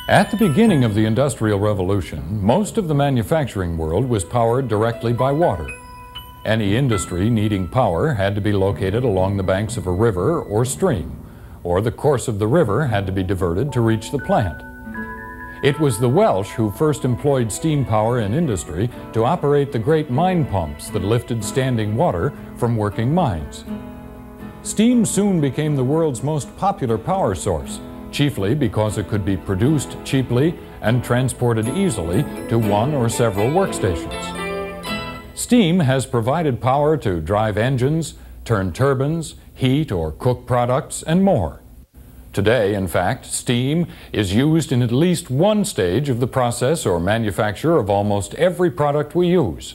At the beginning of the Industrial Revolution, most of the manufacturing world was powered directly by water. Any industry needing power had to be located along the banks of a river or stream, or the course of the river had to be diverted to reach the plant. It was the Welsh who first employed steam power in industry to operate the great mine pumps that lifted standing water from working mines. Steam soon became the world's most popular power source, chiefly because it could be produced cheaply and transported easily to one or several workstations. Steam has provided power to drive engines, turn turbines, heat or cook products, and more. Today, in fact, steam is used in at least one stage of the process or manufacture of almost every product we use.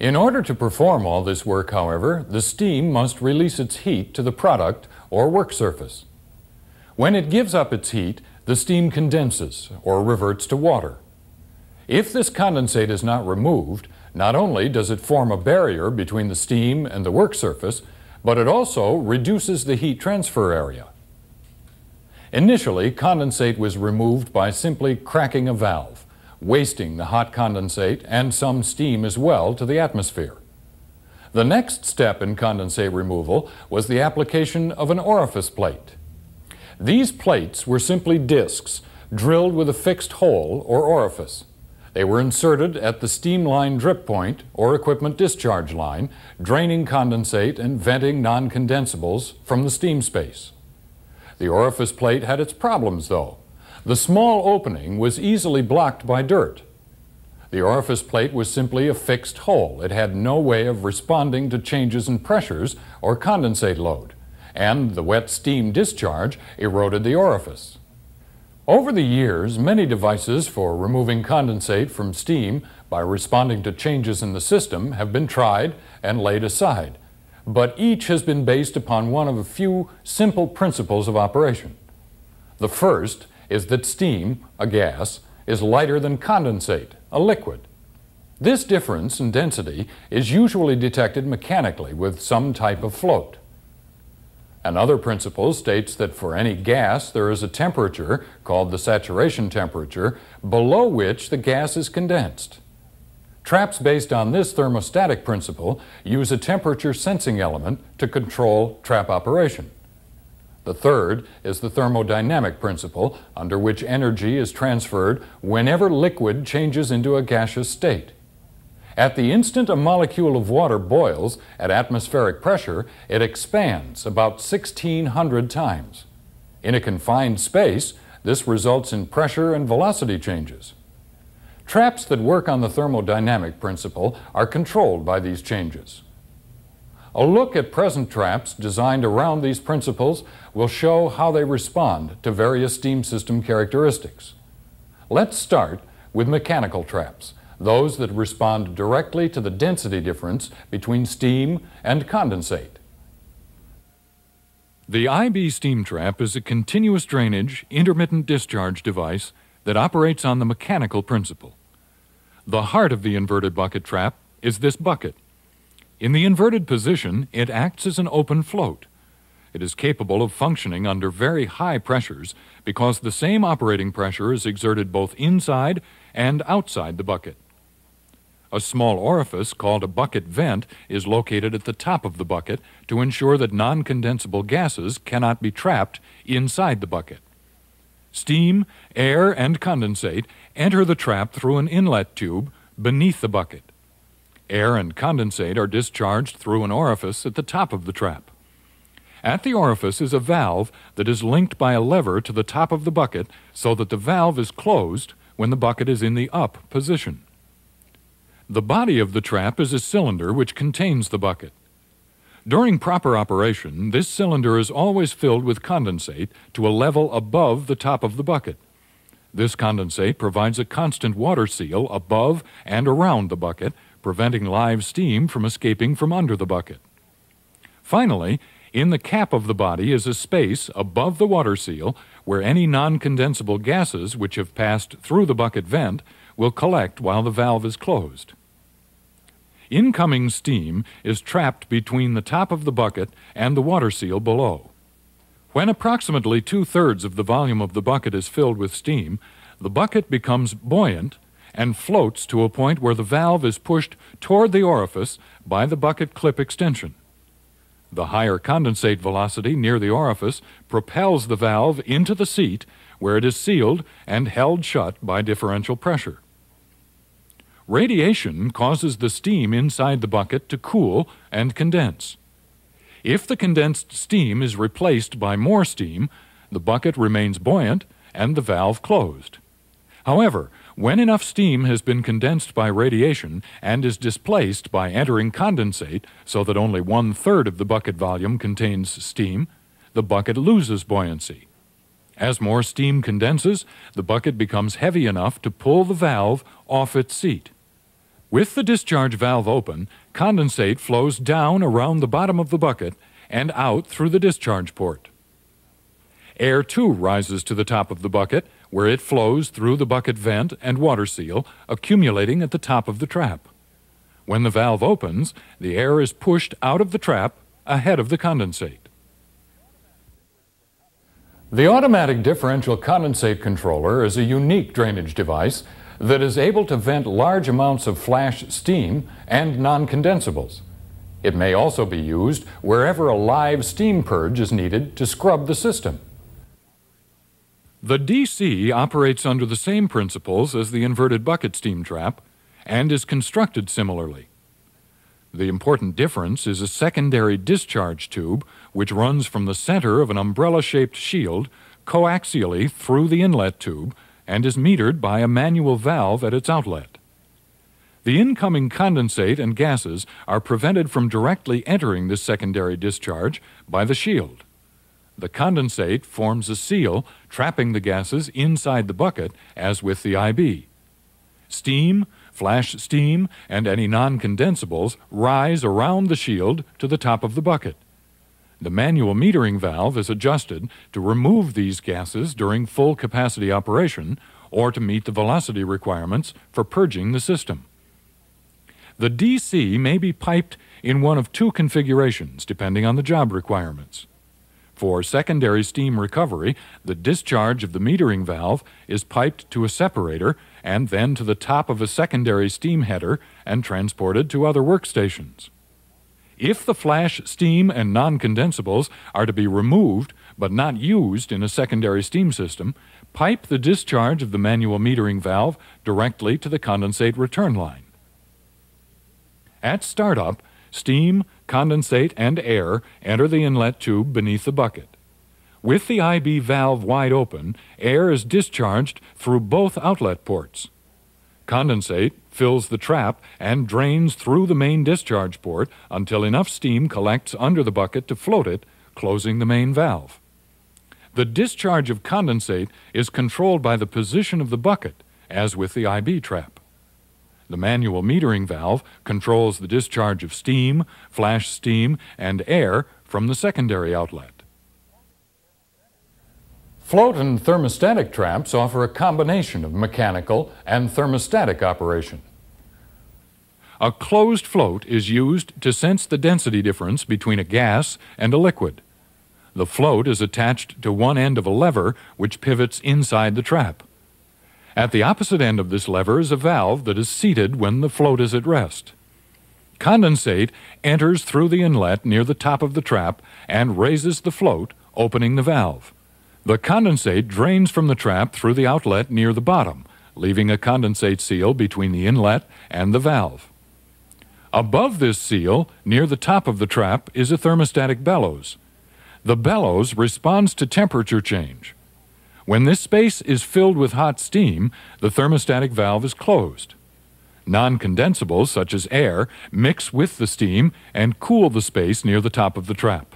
In order to perform all this work, however, the steam must release its heat to the product or work surface. When it gives up its heat, the steam condenses or reverts to water. If this condensate is not removed, not only does it form a barrier between the steam and the work surface, but it also reduces the heat transfer area. Initially, condensate was removed by simply cracking a valve, wasting the hot condensate and some steam as well to the atmosphere. The next step in condensate removal was the application of an orifice plate. These plates were simply discs drilled with a fixed hole or orifice. They were inserted at the steam line drip point or equipment discharge line, draining condensate and venting non-condensables from the steam space. The orifice plate had its problems, though. The small opening was easily blocked by dirt. The orifice plate was simply a fixed hole. It had no way of responding to changes in pressures or condensate load, and the wet steam discharge eroded the orifice. Over the years, many devices for removing condensate from steam by responding to changes in the system have been tried and laid aside, but each has been based upon one of a few simple principles of operation. The first is that steam, a gas, is lighter than condensate, a liquid. This difference in density is usually detected mechanically with some type of float. Another principle states that for any gas there is a temperature, called the saturation temperature, below which the gas is condensed. Traps based on this thermostatic principle use a temperature sensing element to control trap operation. The third is the thermodynamic principle, under which energy is transferred whenever liquid changes into a gaseous state. At the instant a molecule of water boils at atmospheric pressure, it expands about 1,600 times. In a confined space, this results in pressure and velocity changes. Traps that work on the thermodynamic principle are controlled by these changes. A look at present traps designed around these principles will show how they respond to various steam system characteristics. Let's start with mechanical traps, those that respond directly to the density difference between steam and condensate. The IB steam trap is a continuous drainage, intermittent discharge device that operates on the mechanical principle. The heart of the inverted bucket trap is this bucket. In the inverted position, it acts as an open float. It is capable of functioning under very high pressures because the same operating pressure is exerted both inside and outside the bucket. A small orifice called a bucket vent is located at the top of the bucket to ensure that non-condensable gases cannot be trapped inside the bucket. Steam, air, and condensate enter the trap through an inlet tube beneath the bucket. Air and condensate are discharged through an orifice at the top of the trap. At the orifice is a valve that is linked by a lever to the top of the bucket so that the valve is closed when the bucket is in the up position. The body of the trap is a cylinder which contains the bucket. During proper operation, this cylinder is always filled with condensate to a level above the top of the bucket. This condensate provides a constant water seal above and around the bucket, preventing live steam from escaping from under the bucket. Finally, in the cap of the body is a space above the water seal where any non-condensable gases which have passed through the bucket vent will collect while the valve is closed. Incoming steam is trapped between the top of the bucket and the water seal below. When approximately 2/3 of the volume of the bucket is filled with steam, the bucket becomes buoyant and floats to a point where the valve is pushed toward the orifice by the bucket clip extension. The higher condensate velocity near the orifice propels the valve into the seat, where it is sealed and held shut by differential pressure. Radiation causes the steam inside the bucket to cool and condense. If the condensed steam is replaced by more steam, the bucket remains buoyant and the valve closed. However, when enough steam has been condensed by radiation and is displaced by entering condensate so that only 1/3 of the bucket volume contains steam, the bucket loses buoyancy. As more steam condenses, the bucket becomes heavy enough to pull the valve off its seat. With the discharge valve open, condensate flows down around the bottom of the bucket and out through the discharge port. Air too rises to the top of the bucket, where it flows through the bucket vent and water seal, accumulating at the top of the trap. When the valve opens, the air is pushed out of the trap ahead of the condensate. The automatic differential condensate controller is a unique drainage device that is able to vent large amounts of flash steam and non-condensables. It may also be used wherever a live steam purge is needed to scrub the system. The DC operates under the same principles as the inverted bucket steam trap and is constructed similarly. The important difference is a secondary discharge tube which runs from the center of an umbrella-shaped shield coaxially through the inlet tube and is metered by a manual valve at its outlet. The incoming condensate and gases are prevented from directly entering this secondary discharge by the shield. The condensate forms a seal trapping the gases inside the bucket, as with the IB. Steam, flash steam, and any non-condensables rise around the shield to the top of the bucket. The manual metering valve is adjusted to remove these gases during full capacity operation or to meet the velocity requirements for purging the system. The DC may be piped in one of two configurations depending on the job requirements. For secondary steam recovery, the discharge of the metering valve is piped to a separator and then to the top of a secondary steam header and transported to other workstations. If the flash steam and non-condensables are to be removed but not used in a secondary steam system, pipe the discharge of the manual metering valve directly to the condensate return line. At startup, steam, condensate, and air enter the inlet tube beneath the bucket. With the IB valve wide open, air is discharged through both outlet ports. Condensate fills the trap and drains through the main discharge port until enough steam collects under the bucket to float it, closing the main valve. The discharge of condensate is controlled by the position of the bucket, as with the IB trap. The manual metering valve controls the discharge of steam, flash steam, and air from the secondary outlet. Float and thermostatic traps offer a combination of mechanical and thermostatic operation. A closed float is used to sense the density difference between a gas and a liquid. The float is attached to one end of a lever which pivots inside the trap. At the opposite end of this lever is a valve that is seated when the float is at rest. Condensate enters through the inlet near the top of the trap and raises the float, opening the valve. The condensate drains from the trap through the outlet near the bottom, leaving a condensate seal between the inlet and the valve. Above this seal, near the top of the trap, is a thermostatic bellows. The bellows responds to temperature change. When this space is filled with hot steam, the thermostatic valve is closed. Non-condensables, such as air, mix with the steam and cool the space near the top of the trap.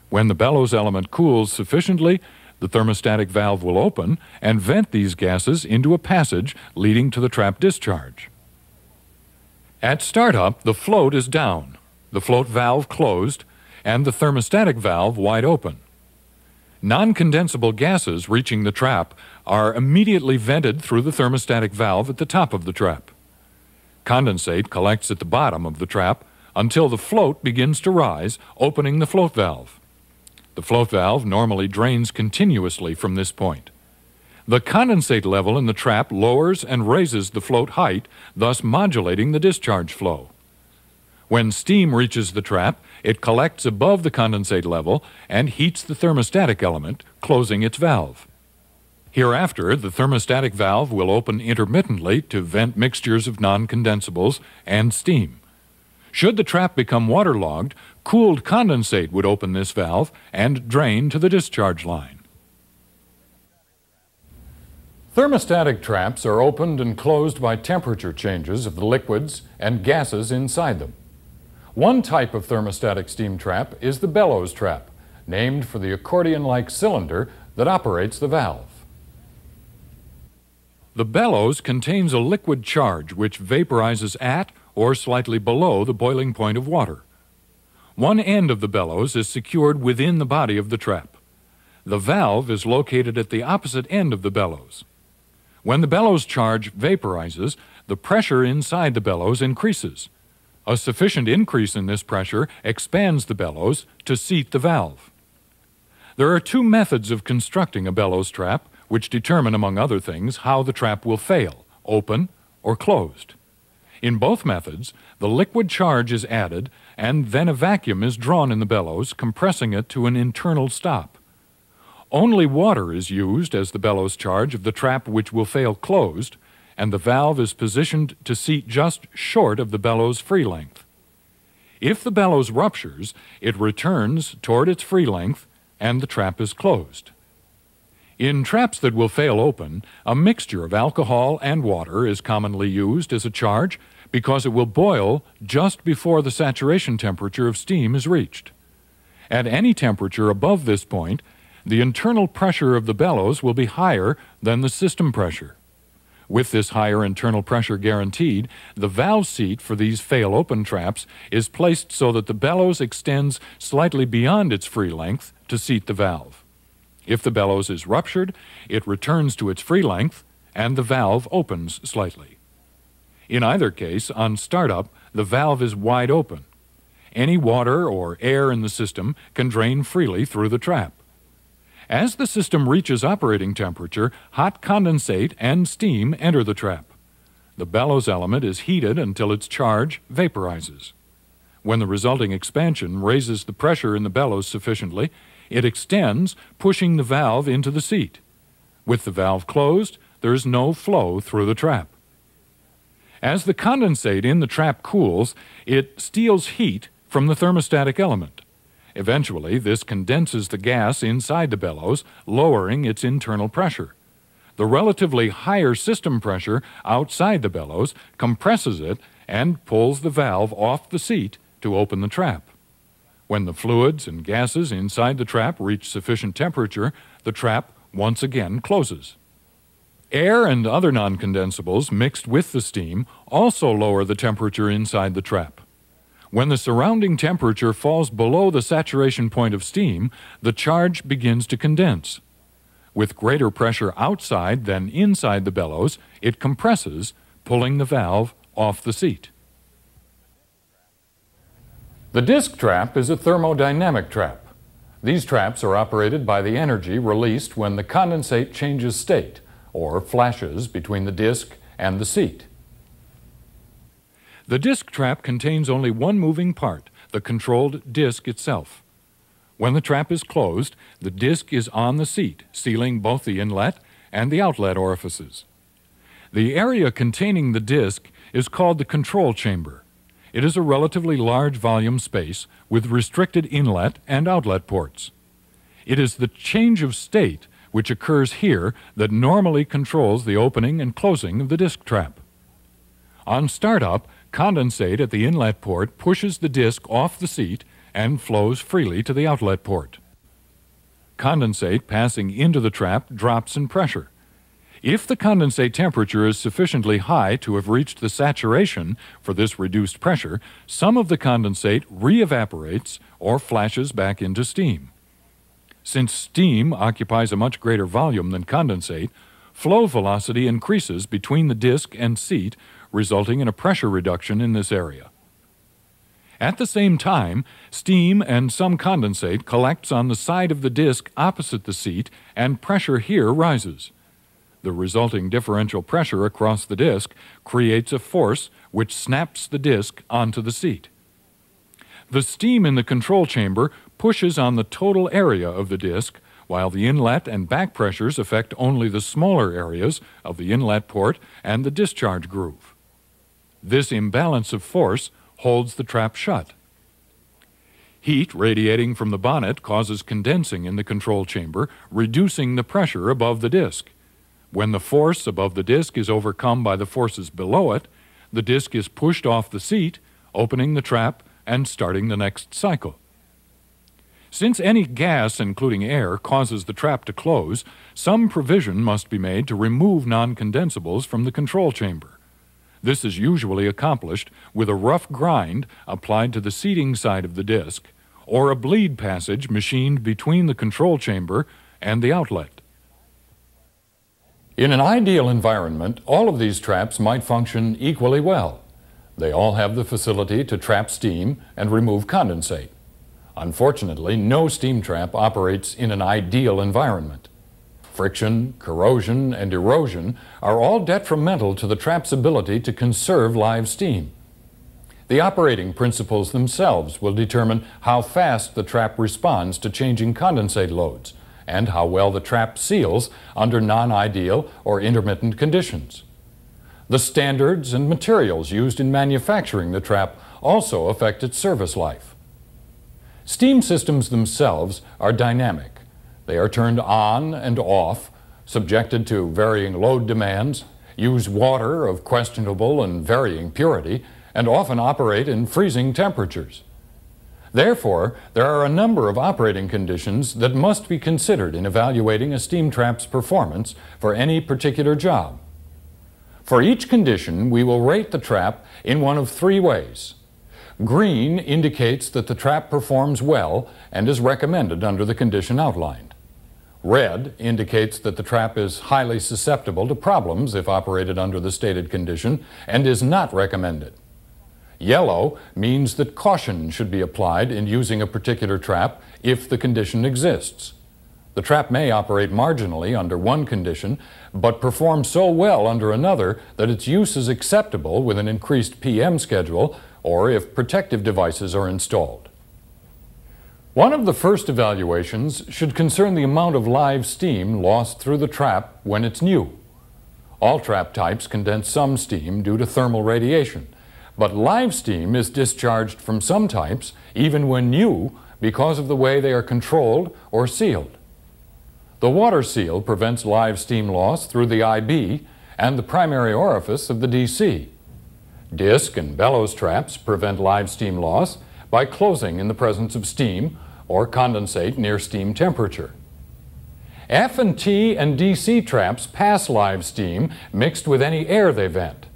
When the bellows element cools sufficiently, the thermostatic valve will open and vent these gases into a passage leading to the trap discharge. At startup, the float is down, the float valve closed, and the thermostatic valve wide open. Non-condensable gases reaching the trap are immediately vented through the thermostatic valve at the top of the trap. Condensate collects at the bottom of the trap until the float begins to rise, opening the float valve. The float valve normally drains continuously from this point. The condensate level in the trap lowers and raises the float height, thus modulating the discharge flow. When steam reaches the trap, it collects above the condensate level and heats the thermostatic element, closing its valve. Hereafter, the thermostatic valve will open intermittently to vent mixtures of non-condensables and steam. Should the trap become waterlogged, cooled condensate would open this valve and drain to the discharge line. Thermostatic traps are opened and closed by temperature changes of the liquids and gases inside them. One type of thermostatic steam trap is the Bellows Trap, named for the accordion-like cylinder that operates the valve. The bellows contains a liquid charge which vaporizes at or slightly below the boiling point of water. One end of the bellows is secured within the body of the trap. The valve is located at the opposite end of the bellows. When the bellows charge vaporizes, the pressure inside the bellows increases. A sufficient increase in this pressure expands the bellows to seat the valve. There are two methods of constructing a bellows trap which determine, among other things, how the trap will fail, open or closed. In both methods, the liquid charge is added and then a vacuum is drawn in the bellows, compressing it to an internal stop. Only water is used as the bellows charge of the trap which will fail closed, and the valve is positioned to seat just short of the bellows' free length. If the bellows ruptures, it returns toward its free length and the trap is closed. In traps that will fail open, a mixture of alcohol and water is commonly used as a charge because it will boil just before the saturation temperature of steam is reached. At any temperature above this point, the internal pressure of the bellows will be higher than the system pressure. With this higher internal pressure guaranteed, the valve seat for these fail-open traps is placed so that the bellows extends slightly beyond its free length to seat the valve. If the bellows is ruptured, it returns to its free length and the valve opens slightly. In either case, on startup, the valve is wide open. Any water or air in the system can drain freely through the trap. As the system reaches operating temperature, hot condensate and steam enter the trap. The bellows element is heated until its charge vaporizes. When the resulting expansion raises the pressure in the bellows sufficiently, it extends, pushing the valve into the seat. With the valve closed, there is no flow through the trap. As the condensate in the trap cools, it steals heat from the thermostatic element. Eventually, this condenses the gas inside the bellows, lowering its internal pressure. The relatively higher system pressure outside the bellows compresses it and pulls the valve off the seat to open the trap. When the fluids and gases inside the trap reach sufficient temperature, the trap once again closes. Air and other non-condensables mixed with the steam also lower the temperature inside the trap. When the surrounding temperature falls below the saturation point of steam, the charge begins to condense. With greater pressure outside than inside the bellows, it compresses, pulling the valve off the seat. The disk trap is a thermodynamic trap. These traps are operated by the energy released when the condensate changes state, or flashes between the disk and the seat. The disk trap contains only one moving part, the controlled disk itself. When the trap is closed, the disk is on the seat, sealing both the inlet and the outlet orifices. The area containing the disk is called the control chamber. It is a relatively large volume space with restricted inlet and outlet ports. It is the change of state which occurs here that normally controls the opening and closing of the disk trap. On startup, condensate at the inlet port pushes the disk off the seat and flows freely to the outlet port. Condensate passing into the trap drops in pressure. If the condensate temperature is sufficiently high to have reached the saturation for this reduced pressure, some of the condensate re-evaporates or flashes back into steam. Since steam occupies a much greater volume than condensate, flow velocity increases between the disk and seat, resulting in a pressure reduction in this area. At the same time, steam and some condensate collects on the side of the disc opposite the seat, and pressure here rises. The resulting differential pressure across the disc creates a force which snaps the disc onto the seat. The steam in the control chamber pushes on the total area of the disc, while the inlet and back pressures affect only the smaller areas of the inlet port and the discharge groove. This imbalance of force holds the trap shut. Heat radiating from the bonnet causes condensing in the control chamber, reducing the pressure above the disc. When the force above the disc is overcome by the forces below it, the disc is pushed off the seat, opening the trap and starting the next cycle. Since any gas, including air, causes the trap to close, some provision must be made to remove non-condensables from the control chamber. This is usually accomplished with a rough grind applied to the seating side of the disc, or a bleed passage machined between the control chamber and the outlet. In an ideal environment, all of these traps might function equally well. They all have the facility to trap steam and remove condensate. Unfortunately, no steam trap operates in an ideal environment. Friction, corrosion, and erosion are all detrimental to the trap's ability to conserve live steam. The operating principles themselves will determine how fast the trap responds to changing condensate loads and how well the trap seals under non-ideal or intermittent conditions. The standards and materials used in manufacturing the trap also affect its service life. Steam systems themselves are dynamic. They are turned on and off, subjected to varying load demands, use water of questionable and varying purity, and often operate in freezing temperatures. Therefore, there are a number of operating conditions that must be considered in evaluating a steam trap's performance for any particular job. For each condition, we will rate the trap in one of three ways. Green indicates that the trap performs well and is recommended under the condition outlined. Red indicates that the trap is highly susceptible to problems if operated under the stated condition and is not recommended. Yellow means that caution should be applied in using a particular trap if the condition exists. The trap may operate marginally under one condition, but perform so well under another that its use is acceptable with an increased PM schedule or if protective devices are installed. One of the first evaluations should concern the amount of live steam lost through the trap when it's new. All trap types condense some steam due to thermal radiation, but live steam is discharged from some types even when new because of the way they are controlled or sealed. The water seal prevents live steam loss through the IB and the primary orifice of the DC. Disc and bellows traps prevent live steam loss by closing in the presence of steam or condensate near steam temperature. F&T and DC traps pass live steam mixed with any air they vent.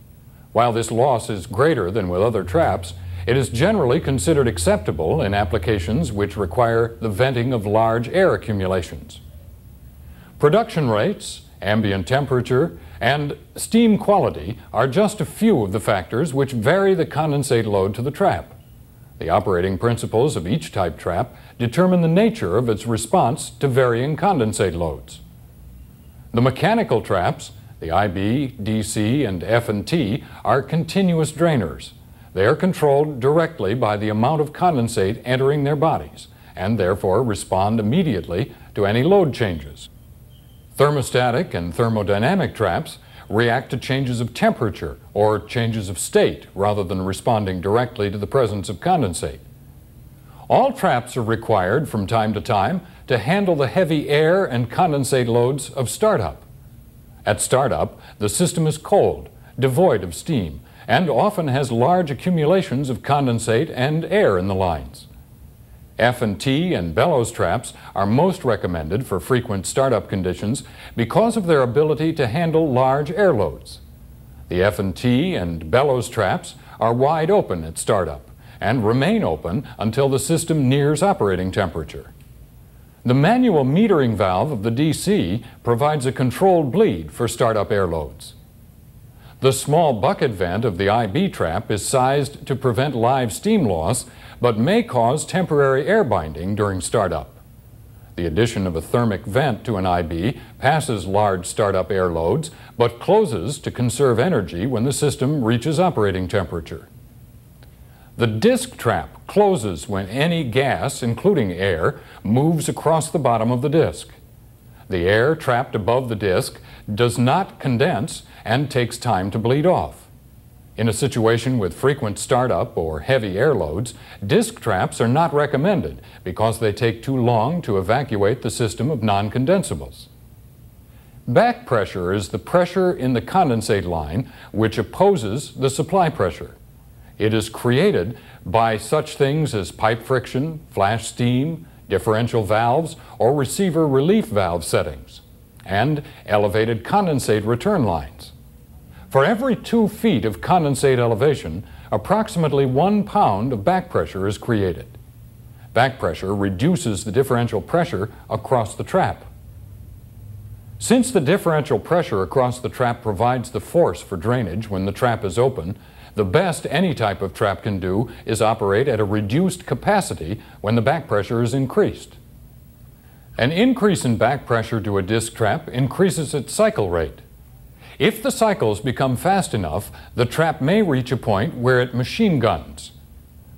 While this loss is greater than with other traps, it is generally considered acceptable in applications which require the venting of large air accumulations. Production rates, ambient temperature, and steam quality are just a few of the factors which vary the condensate load to the trap. The operating principles of each type trap determine the nature of its response to varying condensate loads. The mechanical traps, the IB, DC, and F&T, are continuous drainers. They are controlled directly by the amount of condensate entering their bodies, and therefore respond immediately to any load changes. Thermostatic and thermodynamic traps react to changes of temperature or changes of state rather than responding directly to the presence of condensate. All traps are required from time to time to handle the heavy air and condensate loads of startup. At startup, the system is cold, devoid of steam, and often has large accumulations of condensate and air in the lines. F&T and bellows traps are most recommended for frequent startup conditions because of their ability to handle large air loads. The F&T and bellows traps are wide open at startup and remain open until the system nears operating temperature. The manual metering valve of the DC provides a controlled bleed for startup air loads. The small bucket vent of the IB trap is sized to prevent live steam loss, but may cause temporary air binding during startup. The addition of a thermic vent to an IB passes large startup air loads, but closes to conserve energy when the system reaches operating temperature. The disc trap closes when any gas, including air, moves across the bottom of the disc. The air trapped above the disc does not condense and takes time to bleed off. In a situation with frequent startup or heavy air loads, disc traps are not recommended because they take too long to evacuate the system of non-condensables. Back pressure is the pressure in the condensate line which opposes the supply pressure. It is created by such things as pipe friction, flash steam, differential valves, or receiver relief valve settings, and elevated condensate return lines. For every 2 feet of condensate elevation, approximately 1 pound of back pressure is created. Back pressure reduces the differential pressure across the trap. Since the differential pressure across the trap provides the force for drainage when the trap is open, the best any type of trap can do is operate at a reduced capacity when the back pressure is increased. An increase in back pressure to a disc trap increases its cycle rate. If the cycles become fast enough, the trap may reach a point where it machine guns.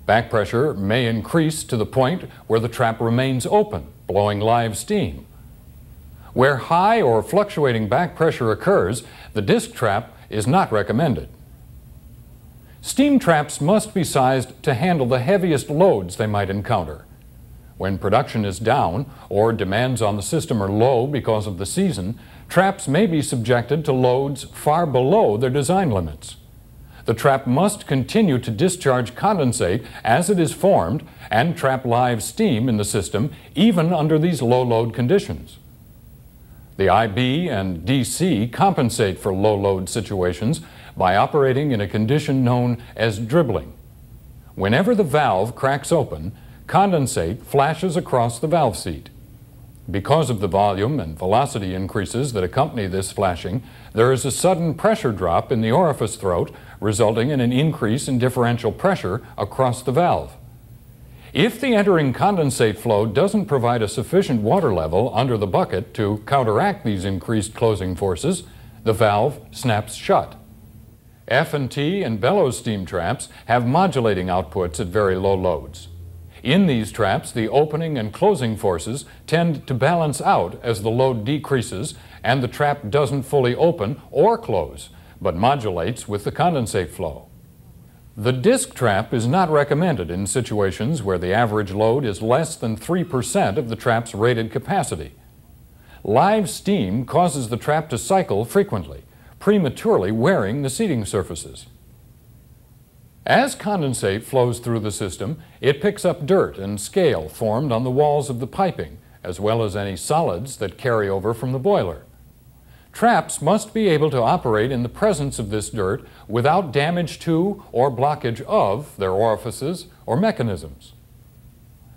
Back pressure may increase to the point where the trap remains open, blowing live steam. Where high or fluctuating back pressure occurs, the disc trap is not recommended. Steam traps must be sized to handle the heaviest loads they might encounter. When production is down or demands on the system are low because of the season, traps may be subjected to loads far below their design limits. The trap must continue to discharge condensate as it is formed and trap live steam in the system even under these low load conditions. The IB and DC compensate for low load situations by operating in a condition known as dribbling. Whenever the valve cracks open, condensate flashes across the valve seat. Because of the volume and velocity increases that accompany this flashing, there is a sudden pressure drop in the orifice throat, resulting in an increase in differential pressure across the valve. If the entering condensate flow doesn't provide a sufficient water level under the bucket to counteract these increased closing forces, the valve snaps shut. F&T and Bellows steam traps have modulating outputs at very low loads. In these traps, the opening and closing forces tend to balance out as the load decreases and the trap doesn't fully open or close, but modulates with the condensate flow. The disc trap is not recommended in situations where the average load is less than 3% of the trap's rated capacity. Live steam causes the trap to cycle frequently, prematurely wearing the seating surfaces. As condensate flows through the system, it picks up dirt and scale formed on the walls of the piping, as well as any solids that carry over from the boiler. Traps must be able to operate in the presence of this dirt without damage to or blockage of their orifices or mechanisms.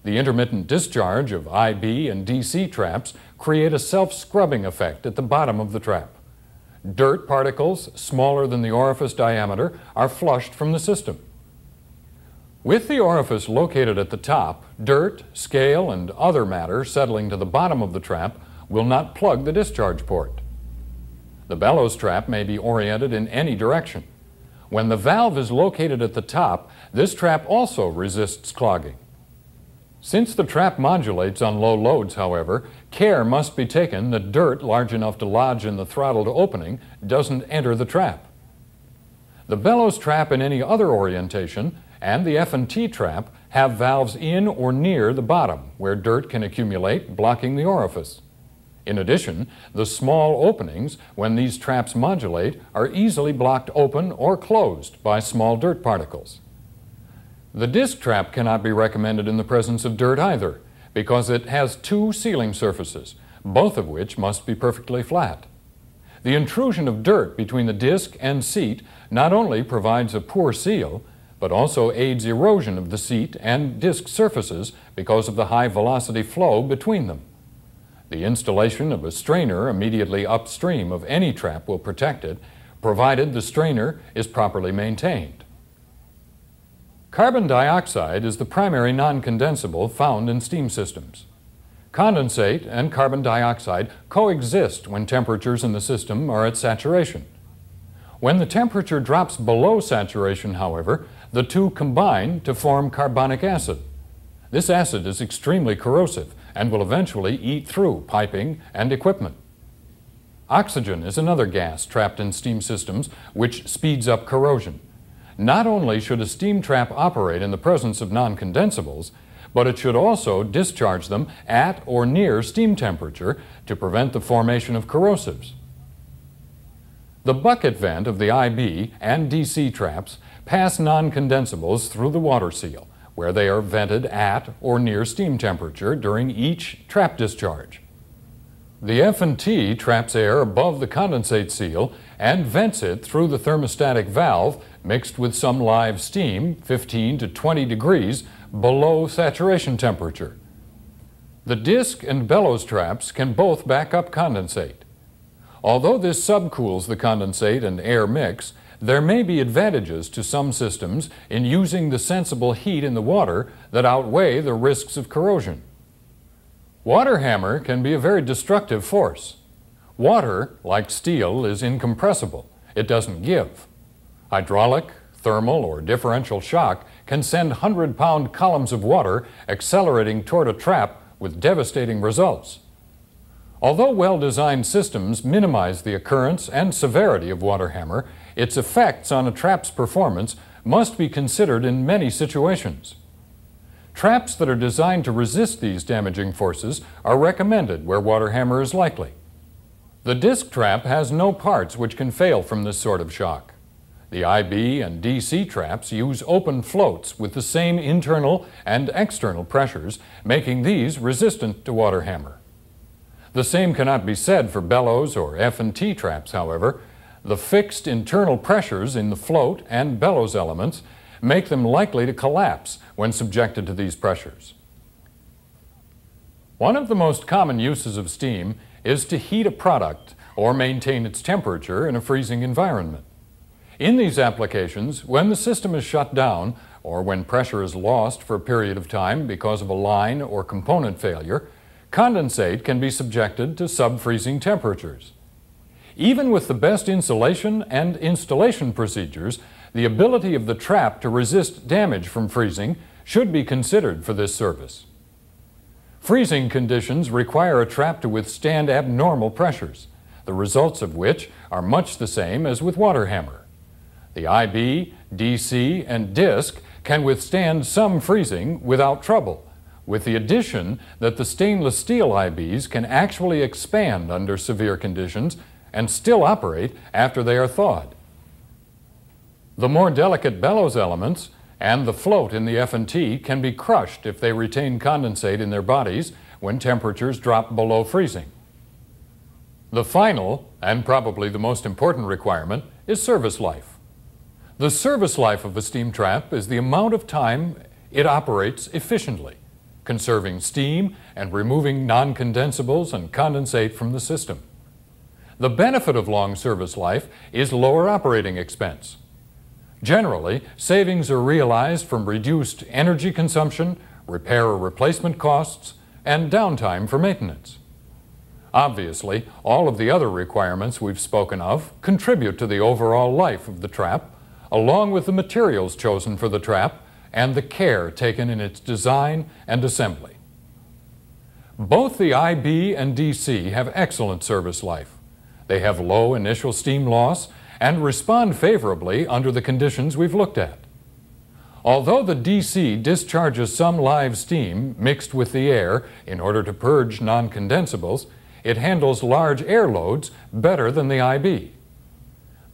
The intermittent discharge of IB and DC traps create a self-scrubbing effect at the bottom of the trap. Dirt particles smaller than the orifice diameter are flushed from the system. With the orifice located at the top, dirt, scale, and other matter settling to the bottom of the trap will not plug the discharge port. The bellows trap may be oriented in any direction. When the valve is located at the top, this trap also resists clogging. Since the trap modulates on low loads, however, care must be taken that dirt large enough to lodge in the throttled opening doesn't enter the trap. The bellows trap in any other orientation and the F&T trap have valves in or near the bottom where dirt can accumulate, blocking the orifice. In addition, the small openings, when these traps modulate, are easily blocked open or closed by small dirt particles. The disc trap cannot be recommended in the presence of dirt either, because it has two sealing surfaces, both of which must be perfectly flat. The intrusion of dirt between the disc and seat not only provides a poor seal, but also aids erosion of the seat and disc surfaces because of the high velocity flow between them. The installation of a strainer immediately upstream of any trap will protect it, provided the strainer is properly maintained. Carbon dioxide is the primary non-condensable found in steam systems. Condensate and carbon dioxide coexist when temperatures in the system are at saturation. When the temperature drops below saturation, however, the two combine to form carbonic acid. This acid is extremely corrosive and will eventually eat through piping and equipment. Oxygen is another gas trapped in steam systems which speeds up corrosion. Not only should a steam trap operate in the presence of non-condensables, but it should also discharge them at or near steam temperature to prevent the formation of corrosives. The bucket vent of the IB and DC traps pass non-condensables through the water seal, where they are vented at or near steam temperature during each trap discharge. The F&T traps air above the condensate seal and vents it through the thermostatic valve mixed with some live steam 15 to 20 degrees below saturation temperature. The disc and bellows traps can both back up condensate. Although this subcools the condensate and air mix, there may be advantages to some systems in using the sensible heat in the water that outweigh the risks of corrosion. Water hammer can be a very destructive force. Water, like steel, is incompressible. It doesn't give. Hydraulic, thermal, or differential shock can send 100-pound columns of water accelerating toward a trap with devastating results. Although well-designed systems minimize the occurrence and severity of water hammer, its effects on a trap's performance must be considered in many situations. Traps that are designed to resist these damaging forces are recommended where water hammer is likely. The disc trap has no parts which can fail from this sort of shock. The IB and DC traps use open floats with the same internal and external pressures, making these resistant to water hammer. The same cannot be said for bellows or F&T traps, however. The fixed internal pressures in the float and bellows elements make them likely to collapse when subjected to these pressures. One of the most common uses of steam is to heat a product or maintain its temperature in a freezing environment. In these applications, when the system is shut down or when pressure is lost for a period of time because of a line or component failure, condensate can be subjected to sub-freezing temperatures. Even with the best insulation and installation procedures, the ability of the trap to resist damage from freezing should be considered for this service. Freezing conditions require a trap to withstand abnormal pressures, the results of which are much the same as with water hammer. The IB, DC, and disc can withstand some freezing without trouble, with the addition that the stainless steel IBs can actually expand under severe conditions and still operate after they are thawed. The more delicate bellows elements and the float in the F&T can be crushed if they retain condensate in their bodies when temperatures drop below freezing. The final, and probably the most important requirement, is service life. The service life of a steam trap is the amount of time it operates efficiently, conserving steam and removing non-condensables and condensate from the system. The benefit of long service life is lower operating expense. Generally, savings are realized from reduced energy consumption, repair or replacement costs, and downtime for maintenance. Obviously, all of the other requirements we've spoken of contribute to the overall life of the trap, along with the materials chosen for the trap and the care taken in its design and assembly. Both the IB and DC have excellent service life. They have low initial steam loss and respond favorably under the conditions we've looked at. Although the DC discharges some live steam mixed with the air in order to purge non-condensables, it handles large air loads better than the IB.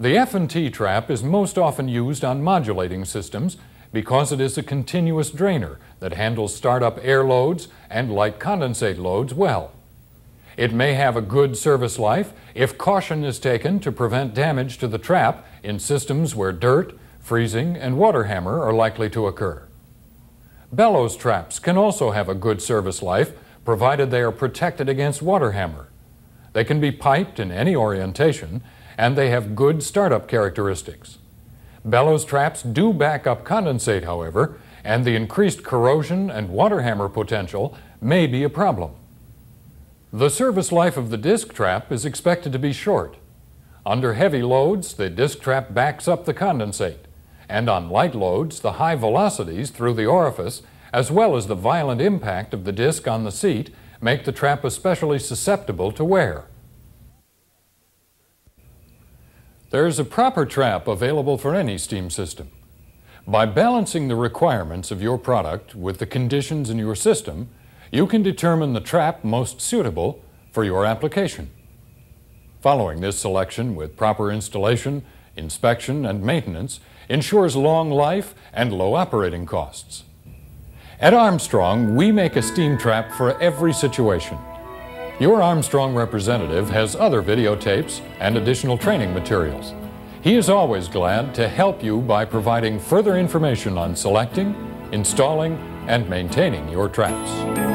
The F&T trap is most often used on modulating systems because it is a continuous drainer that handles startup air loads and light condensate loads well. It may have a good service life if caution is taken to prevent damage to the trap in systems where dirt, freezing, and water hammer are likely to occur. Bellows traps can also have a good service life provided they are protected against water hammer. They can be piped in any orientation and they have good startup characteristics. Bellows traps do back up condensate, however, and the increased corrosion and water hammer potential may be a problem. The service life of the disc trap is expected to be short. Under heavy loads, the disc trap backs up the condensate, and on light loads, the high velocities through the orifice, as well as the violent impact of the disc on the seat, make the trap especially susceptible to wear. There's a proper trap available for any steam system. By balancing the requirements of your product with the conditions in your system, you can determine the trap most suitable for your application. Following this selection with proper installation, inspection, and maintenance ensures long life and low operating costs. At Armstrong, we make a steam trap for every situation. Your Armstrong representative has other videotapes and additional training materials. He is always glad to help you by providing further information on selecting, installing, and maintaining your traps.